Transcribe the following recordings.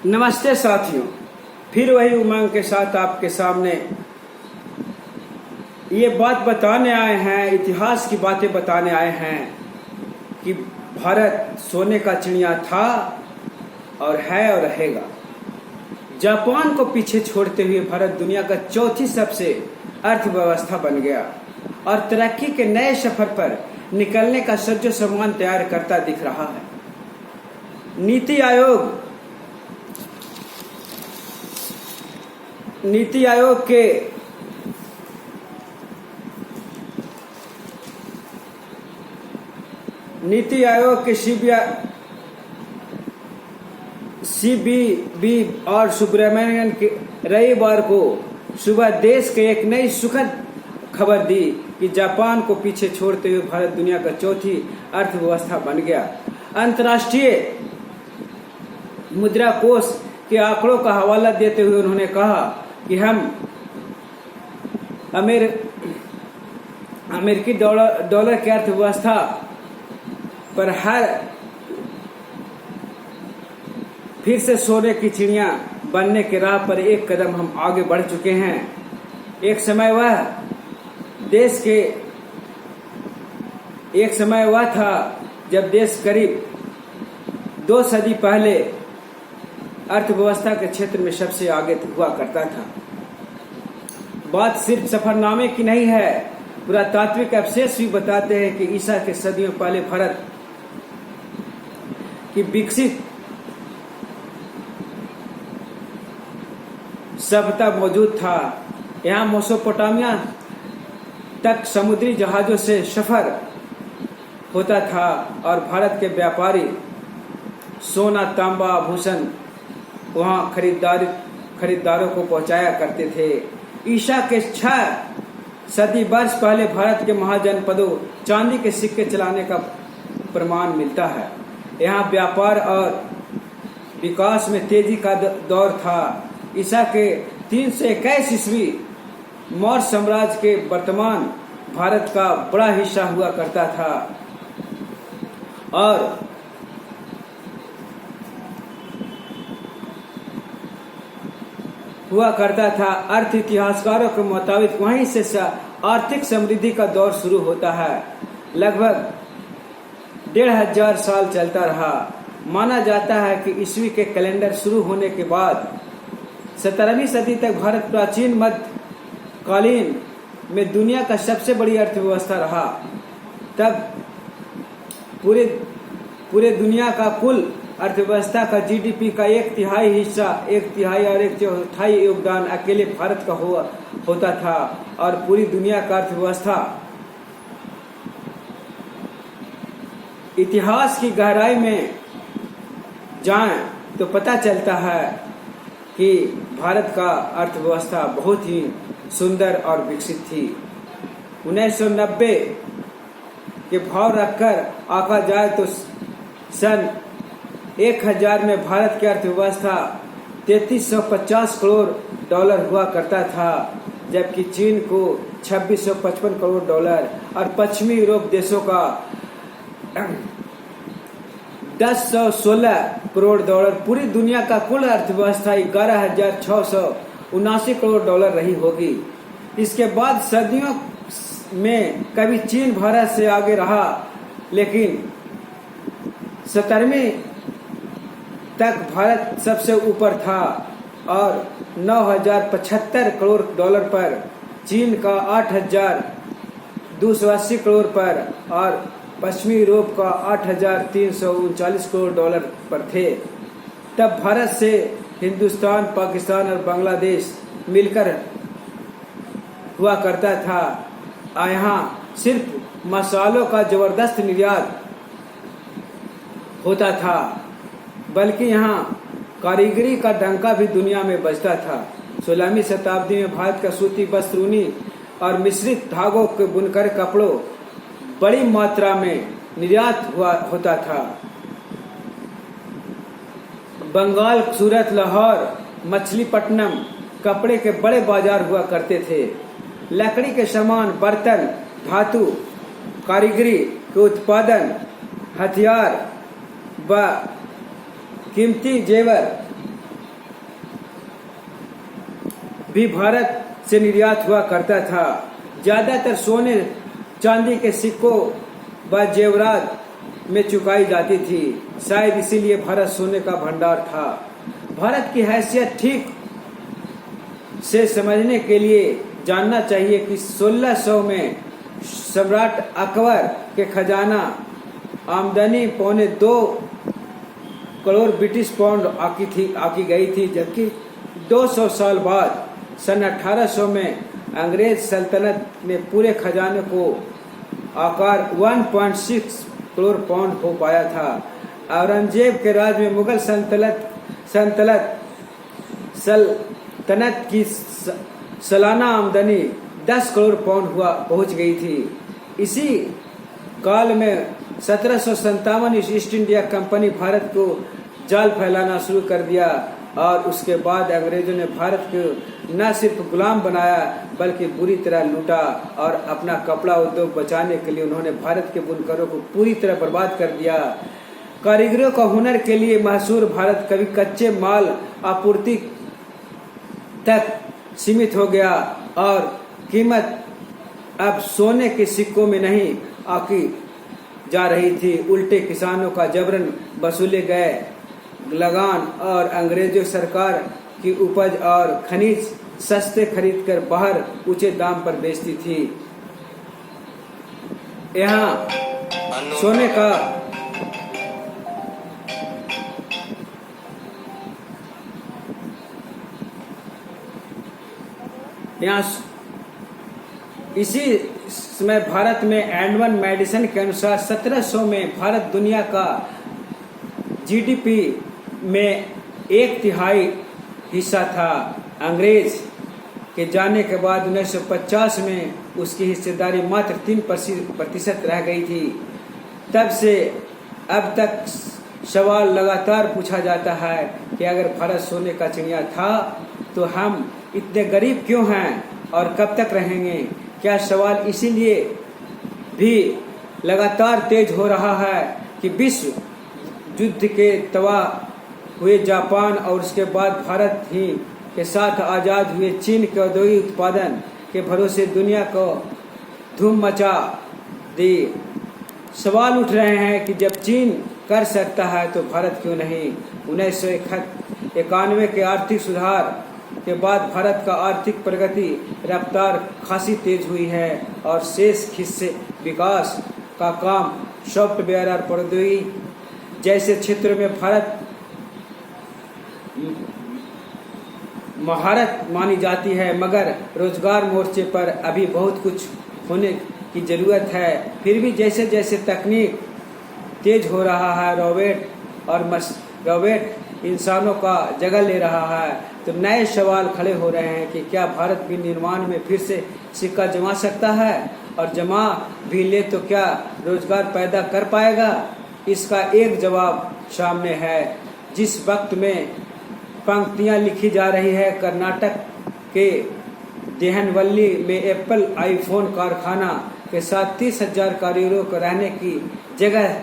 नमस्ते साथियों, फिर वही उमंग के साथ आपके सामने ये बात बताने आए हैं, इतिहास की बातें बताने आए हैं कि भारत सोने का चिड़िया था और है और रहेगा। जापान को पीछे छोड़ते हुए भारत दुनिया का चौथी सबसे अर्थव्यवस्था बन गया और तरक्की के नए सफर पर निकलने का सज्जो सामान तैयार करता दिख रहा है। नीति आयोग के सीबीबी और सुब्रमण्यन के रविवार को सुबह देश के एक नई सुखद खबर दी कि जापान को पीछे छोड़ते हुए भारत दुनिया का चौथी अर्थव्यवस्था बन गया। अंतर्राष्ट्रीय मुद्रा कोष के आंकड़ों का हवाला देते हुए उन्होंने कहा कि हम अमेरिकी डॉलर की अर्थव्यवस्था पर फिर से सोने की चिड़िया बनने के राह पर एक कदम हम आगे बढ़ चुके हैं। एक समय वह था जब देश करीब 2 सदी पहले अर्थव्यवस्था के क्षेत्र में सबसे आगे हुआ करता था। बात सिर्फ सफरनामे की नहीं है, पुरातात्विक अवशेष भी बताते हैं कि ईसा के सदियों पहले भारत की विकसित सभ्यता मौजूद था। यहाँ मेसोपोटामिया तक समुद्री जहाजों से सफर होता था और भारत के व्यापारी सोना, तांबा, आभूषण वहाँ खरीदारों को पहुंचाया करते थे। ईसा के 6 सदी वर्ष पहले भारत के महाजनपदों चांदी के सिक्के चलाने का प्रमाण मिलता है। यहाँ व्यापार और विकास में तेजी का दौर था। ईसा के 321 ईस्वी मौर्य साम्राज्य के वर्तमान भारत का बड़ा हिस्सा हुआ करता था और अर्थ इतिहासकारों के मुताबिक वहीं से आर्थिक समृद्धि का दौर शुरू होता है। लगभग 1500 साल चलता रहा। माना जाता है कि ईस्वी के कैलेंडर शुरू होने के बाद 17वीं सदी तक भारत प्राचीन मध्यकालीन में दुनिया का सबसे बड़ी अर्थव्यवस्था रहा। तब पूरे दुनिया का कुल अर्थव्यवस्था का जीडीपी का 1/3 हिस्सा, 1/3 और 1/4 योगदान अकेले भारत का होता था और पूरी दुनिया का अर्थव्यवस्था। इतिहास की गहराई में जाएं तो पता चलता है कि भारत का अर्थव्यवस्था बहुत ही सुंदर और विकसित थी। 1990 के भाव रखकर आंका जाए तो सन 1000 में भारत की अर्थव्यवस्था 3350 करोड़ डॉलर हुआ करता था, जबकि चीन को 2655 करोड़ डॉलर और पश्चिमी यूरोप देशों का 1016 करोड़ डॉलर। पूरी दुनिया का कुल अर्थव्यवस्था 11,679 करोड़ डॉलर रही होगी। इसके बाद सदियों में कभी चीन भारत से आगे रहा, लेकिन 17वीं तक भारत सबसे ऊपर था और 9,075 करोड़ डॉलर पर, चीन का 8,280 करोड़ पर और पश्चिमी यूरोप का 8,339 करोड़ डॉलर पर थे। तब भारत से हिंदुस्तान, पाकिस्तान और बांग्लादेश मिलकर हुआ करता था। यहाँ सिर्फ मसालों का जबरदस्त निर्यात होता था, बल्कि यहाँ कारीगरी का डंका भी दुनिया में बजता था। 16वीं शताब्दी में भारत का सूती वस्त्र, ऊनी और मिश्रित धागों के बुनकर कपड़ों बड़ी मात्रा में निर्यात होता था। बंगाल, सूरत, लाहौर, मछलीपट्टनम कपड़े के बड़े बाजार हुआ करते थे। लकड़ी के सामान, बर्तन, धातु, कारीगरी के उत्पादन, हथियार व कीमती जेवर भी भारत से निर्यात हुआ करता था। ज्यादातर सोने चांदी के सिक्कों व जेवरात में चुकाई जाती थी। शायद इसीलिए भारत सोने का भंडार था। भारत की हैसियत ठीक से समझने के लिए जानना चाहिए कि 1600 में सम्राट अकबर के खजाना आमदनी 2.25 करोड़ ब्रिटिश पाउंड आकी गई थी, जबकि 200 साल बाद सन 1800 में अंग्रेज सल्तनत ने पूरे खजाने को आकार 1.6 करोड़ पाउंड हो पाया था। औरंगजेब के राज में मुगल सल्तनत की सालाना आमदनी 10 करोड़ पाउंड पहुंच गई थी। इसी काल में 1757 ईस्ट इंडिया कंपनी भारत को जाल फैलाना शुरू कर दिया और उसके बाद अंग्रेजों ने भारत को न सिर्फ गुलाम बनाया बल्कि बुरी तरह लूटा और अपना कपड़ा उद्योग बचाने के लिए उन्होंने भारत के बुनकरों को पूरी तरह बर्बाद कर दिया। कारीगरों का हुनर के लिए मशहूर भारत कभी कच्चे माल आपूर्ति तक सीमित हो गया और कीमत अब सोने के सिक्कों में नहीं आकी जा रही थी। उल्टे किसानों का जबरन वसूले गए लगान और अंग्रेजों सरकार की उपज और खनिज सस्ते खरीदकर बाहर ऊंचे दाम पर बेचती थी। यहाँ सोने का इसी समय भारत में एडवन मेडिसन के अनुसार 1700 में भारत दुनिया का जीडीपी में 1/3 हिस्सा था। अंग्रेज के जाने के बाद 1950 में उसकी हिस्सेदारी मात्र 3% रह गई थी। तब से अब तक सवाल लगातार पूछा जाता है कि अगर भारत सोने का चिड़िया था तो हम इतने गरीब क्यों हैं और कब तक रहेंगे? क्या सवाल इसीलिए भी लगातार तेज हो रहा है कि विश्व युद्ध के तबाह हुए जापान और उसके बाद भारत ही के साथ आज़ाद हुए चीन के औद्योगिक उत्पादन के भरोसे दुनिया को धूम मचा दी। सवाल उठ रहे हैं कि जब चीन कर सकता है तो भारत क्यों नहीं? 1991 के आर्थिक सुधार के बाद भारत का आर्थिक प्रगति रफ्तार खासी तेज हुई है और शेष हिस्से विकास का काम सॉफ्टवेयर और प्रौद्योगिकी जैसे क्षेत्रों में भारत महारत मानी जाती है, मगर रोजगार मोर्चे पर अभी बहुत कुछ होने की जरूरत है। फिर भी जैसे जैसे तकनीक तेज हो रहा है, रोबोट इंसानों का जगह ले रहा है, तो नए सवाल खड़े हो रहे हैं कि क्या भारत भी निर्माण में फिर से सिक्का जमा सकता है और जमा भी ले तो क्या रोजगार पैदा कर पाएगा? इसका एक जवाब सामने है। जिस वक्त में पंक्तियां लिखी जा रही है, कर्नाटक के देहनवल्ली में एप्पल आईफोन कारखाना के साथ 30,000 कारीगरों को रहने की जगह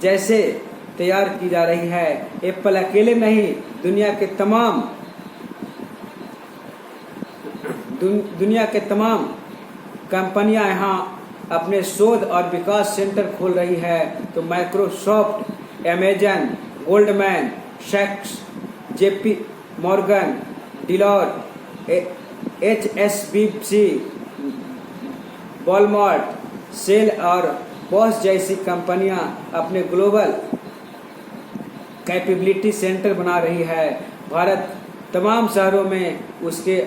जैसे तैयार की जा रही है। एप्पल अकेले नहीं, दुनिया के तमाम कंपनियां यहाँ अपने शोध और विकास सेंटर खोल रही है। तो माइक्रोसॉफ्ट, अमेजन, गोल्डमैन सैक्स, JP Morgan, Deloitte, HSBC, Walmart, SAIL और बॉश जैसी कंपनियां अपने ग्लोबल कैपेबिलिटी सेंटर बना रही है। भारत तमाम शहरों में उसके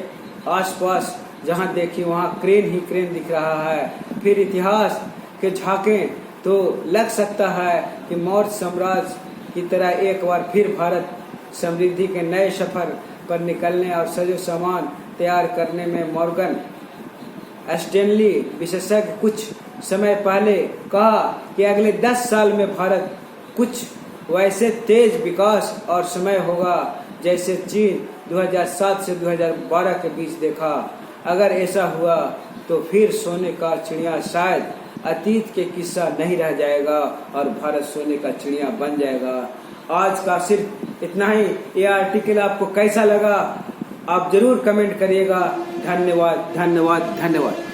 आसपास जहां देखी वहां क्रेन ही क्रेन दिख रहा है। फिर इतिहास के झांके तो लग सकता है कि मौर्य साम्राज्य की तरह एक बार फिर भारत समृद्धि के नए सफर पर निकलने और सजो सामान तैयार करने में मॉर्गन स्टैनली विशेषज्ञ कुछ समय पहले कहा कि अगले 10 साल में भारत कुछ वैसे तेज विकास और समय होगा जैसे चीन 2007 से 2012 के बीच देखा। अगर ऐसा हुआ तो फिर सोने का चिड़िया शायद अतीत के किस्सा नहीं रह जाएगा और भारत सोने का चिड़िया बन जाएगा। आज का सिर्फ इतना ही। ये आर्टिकल आपको कैसा लगा आप जरूर कमेंट करिएगा। धन्यवाद, धन्यवाद, धन्यवाद।